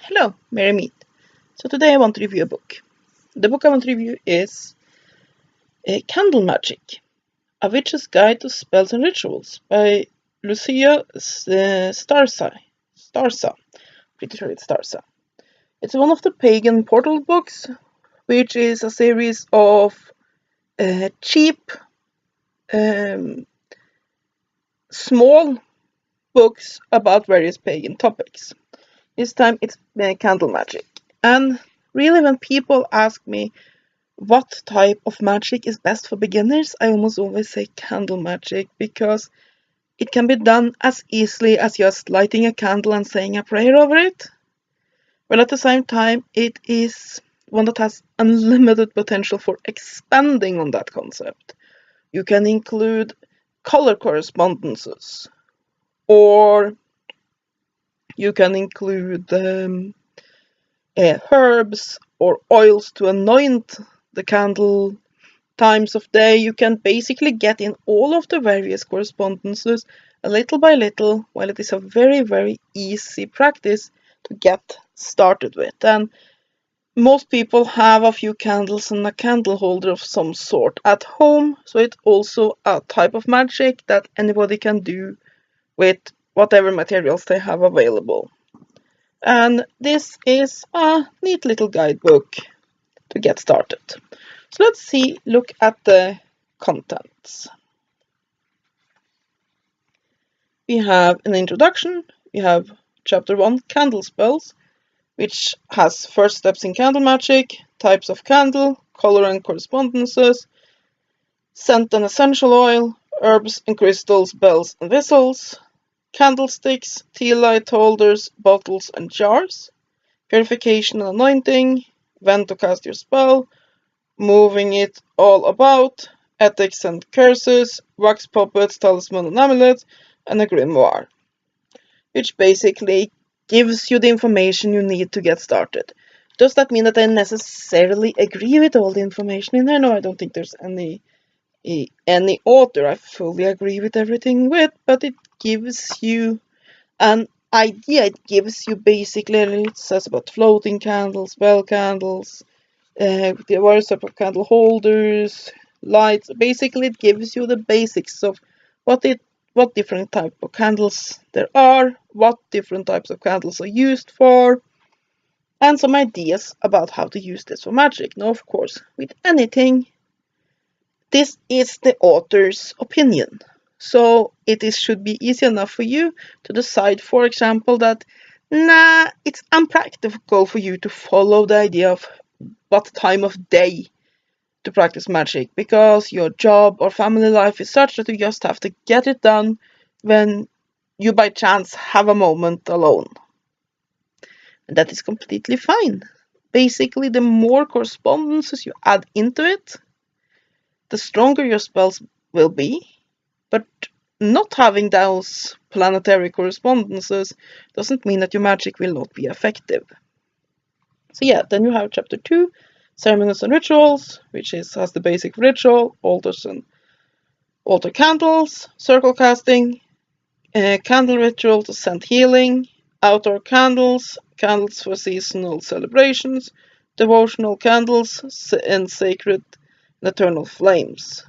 Hello, Merry Meet. So today I want to review a book. The book I want to review is Candle Magic, A Witch's Guide to Spells and Rituals by Lucya Starza. Pretty sure it's Starza. It's one of the Pagan Portal books, which is a series of cheap, small books about various pagan topics. This time it's candle magic. And really, when people ask me what type of magic is best for beginners, I almost always say candle magic because it can be done as easily as just lighting a candle and saying a prayer over it. But at the same time, it is one that has unlimited potential for expanding on that concept. You can include color correspondences, or you can include herbs or oils to anoint the candle, times of day. You can basically get in all of the various correspondences a little by little, while it is a very, very easy practice to get started with. And most people have a few candles and a candle holder of some sort at home, so it's also a type of magic that anybody can do with whatever materials they have available. And this is a neat little guidebook to get started. So let's look at the contents. We have an introduction. We have chapter 1, Candle Spells, which has first steps in candle magic, types of candle, color and correspondences, scent and essential oil, herbs and crystals, bells and whistles, candlesticks, tea light holders, bottles and jars, purification and anointing, when to cast your spell, moving it all about, ethics and curses, wax puppets, talisman and amulet, and a grimoire, which basically gives you the information you need to get started. Does that mean that I necessarily agree with all the information in there? No, I don't think there's any author I fully agree with everything with, but it gives you an idea. It gives you basically, it says about floating candles, spell candles, the various type of candle holders, lights. Basically, it gives you the basics of what different type of candles there are, what different types of candles are used for, and some ideas about how to use this for magic. Now, of course, with anything, this is the author's opinion. So should be easy enough for you to decide, for example, that it's unpractical for you to follow the idea of what time of day to practice magic, because your job or family life is such that you just have to get it done when you by chance have a moment alone. And that is completely fine. Basically, the more correspondences you add into it, the stronger your spells will be. But not having those planetary correspondences doesn't mean that your magic will not be effective. So yeah, then you have chapter 2, Ceremonies and Rituals, which has the basic ritual, altars and altar candles, circle casting, candle ritual to send healing, outdoor candles, candles for seasonal celebrations, devotional candles, and sacred and eternal flames,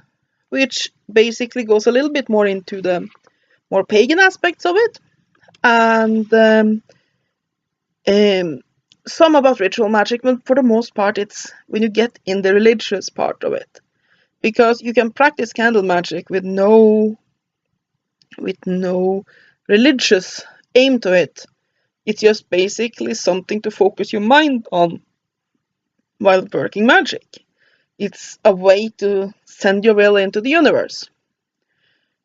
which basically goes a little bit more into the more pagan aspects of it, and some about ritual magic, but for the most part it's when you get in the religious part of it, because you can practice candle magic with no religious aim to it. It's just basically something to focus your mind on while working magic. It's a way to send your will into the universe.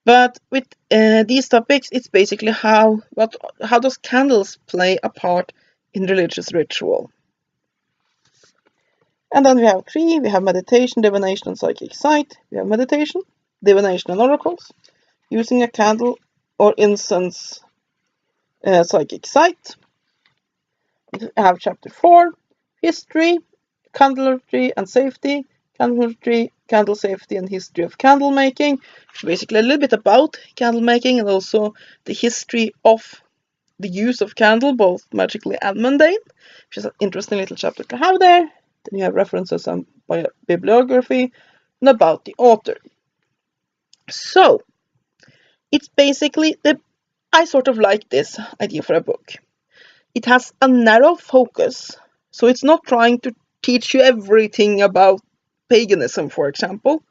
But with these topics, it's basically how does candles play a part in religious ritual. And then we have 3. We have meditation, divination, and psychic sight. We have meditation, divination, and oracles, using a candle or incense, psychic sight. We have chapter 4, history, candlery and safety, candlery, candle safety, and history of candle making. Basically a little bit about candle making and also the history of the use of candle, both magically and mundane, which is an interesting little chapter to have there. Then you have references on bibliography and about the author. So, it's basically I sort of like this idea for a book. It has a narrow focus, so it's not trying to teach you everything about paganism, for example.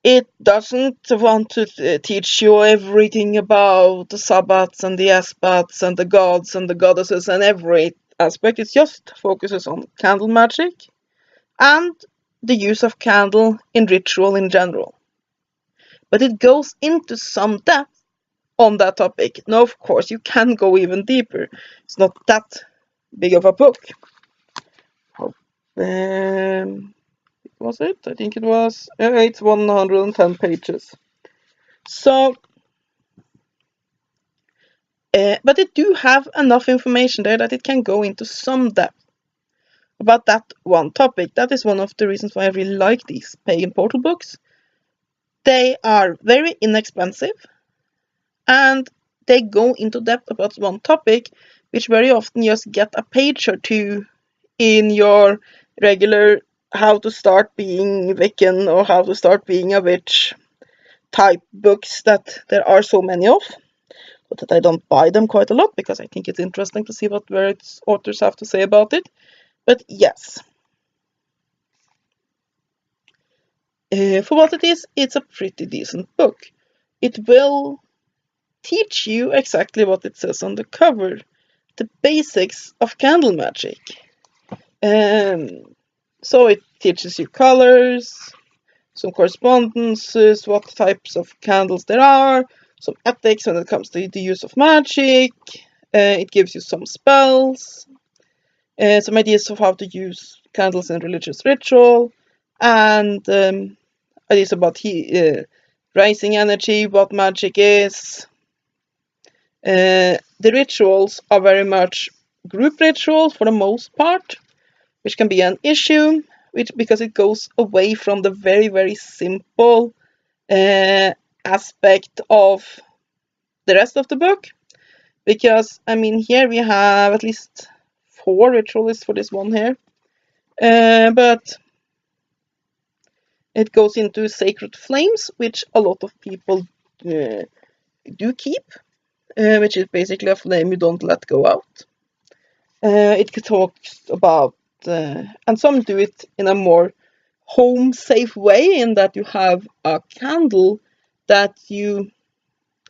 It doesn't want to teach you everything about the Sabbats and the Asbats and the gods and the goddesses and every aspect. It just focuses on candle magic and the use of candle in ritual in general. But it goes into some depth on that topic. Now, of course, you can go even deeper. It's not that big of a book. Was it? I think it was. It's 110 pages. So, but it do have enough information there that it can go into some depth about that one topic. That is one of the reasons why I really like these Pagan Portal books. They are very inexpensive, and they go into depth about one topic, which very often just get a page or two in your regular how to start being Wiccan or how to start being a witch type books that there are so many of. But that I don't buy them quite a lot because I think it's interesting to see what various authors have to say about it. But yes. For what it is, it's a pretty decent book. It will teach you exactly what it says on the cover. The basics of candle magic. So it teaches you colors, some correspondences, what types of candles there are, some ethics when it comes to the use of magic. It gives you some spells, some ideas of how to use candles in religious ritual, and ideas about rising energy, what magic is. The rituals are very much group rituals for the most part, which can be an issue, because it goes away from the very, very simple aspect of the rest of the book. Because, I mean, here we have at least 4 ritualists for this one here. But it goes into sacred flames, which a lot of people do keep, which is basically a flame you don't let go out. It talks about, and some do it in a more home-safe way, in that you have a candle that you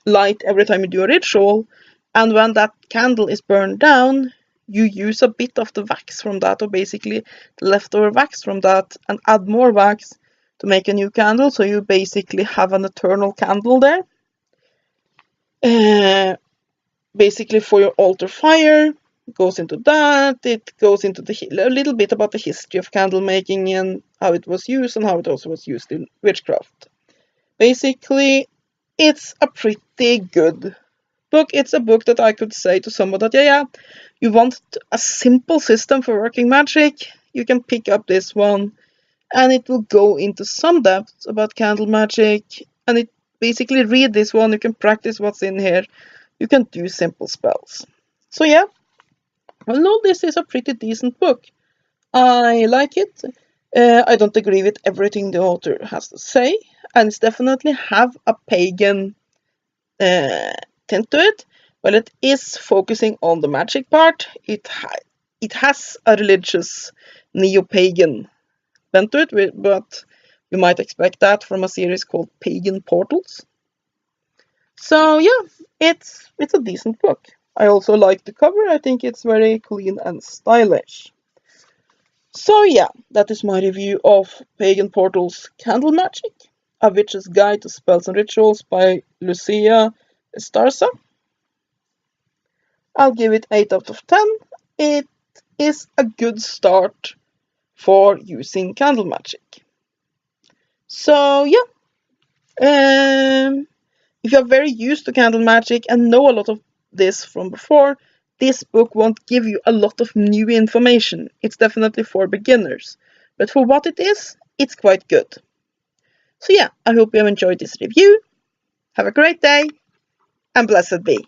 light every time you do a ritual, and when that candle is burned down, you use a bit of the wax from that, or basically the leftover wax from that, and add more wax to make a new candle, so you basically have an eternal candle there. Basically for your altar fire, it goes into that. It goes into a little bit about the history of candle making and how it was used, and how it also was used in witchcraft. Basically, it's a pretty good book. It's a book that I could say to someone that, yeah, you want a simple system for working magic, you can pick up this one, and it will go into some depth about candle magic, and it basically read this one, you can practice what's in here, you can do simple spells. So yeah, although this is a pretty decent book, I like it. I don't agree with everything the author has to say, and it's definitely have a pagan tint to it. While it is focusing on the magic part, it has a religious neo-pagan bent to it, but you might expect that from a series called Pagan Portals. So yeah, it's a decent book. I also like the cover. I think it's very clean and stylish. So yeah, that is my review of Pagan Portals Candle Magic, A Witch's Guide to Spells and Rituals by Lucya Starza. I'll give it 8 out of 10. It is a good start for using candle magic. So yeah, if you're very used to candle magic and know a lot of this from before, this book won't give you a lot of new information. It's definitely for beginners. But for what it is, it's quite good. So yeah, I hope you have enjoyed this review. Have a great day, and blessed be.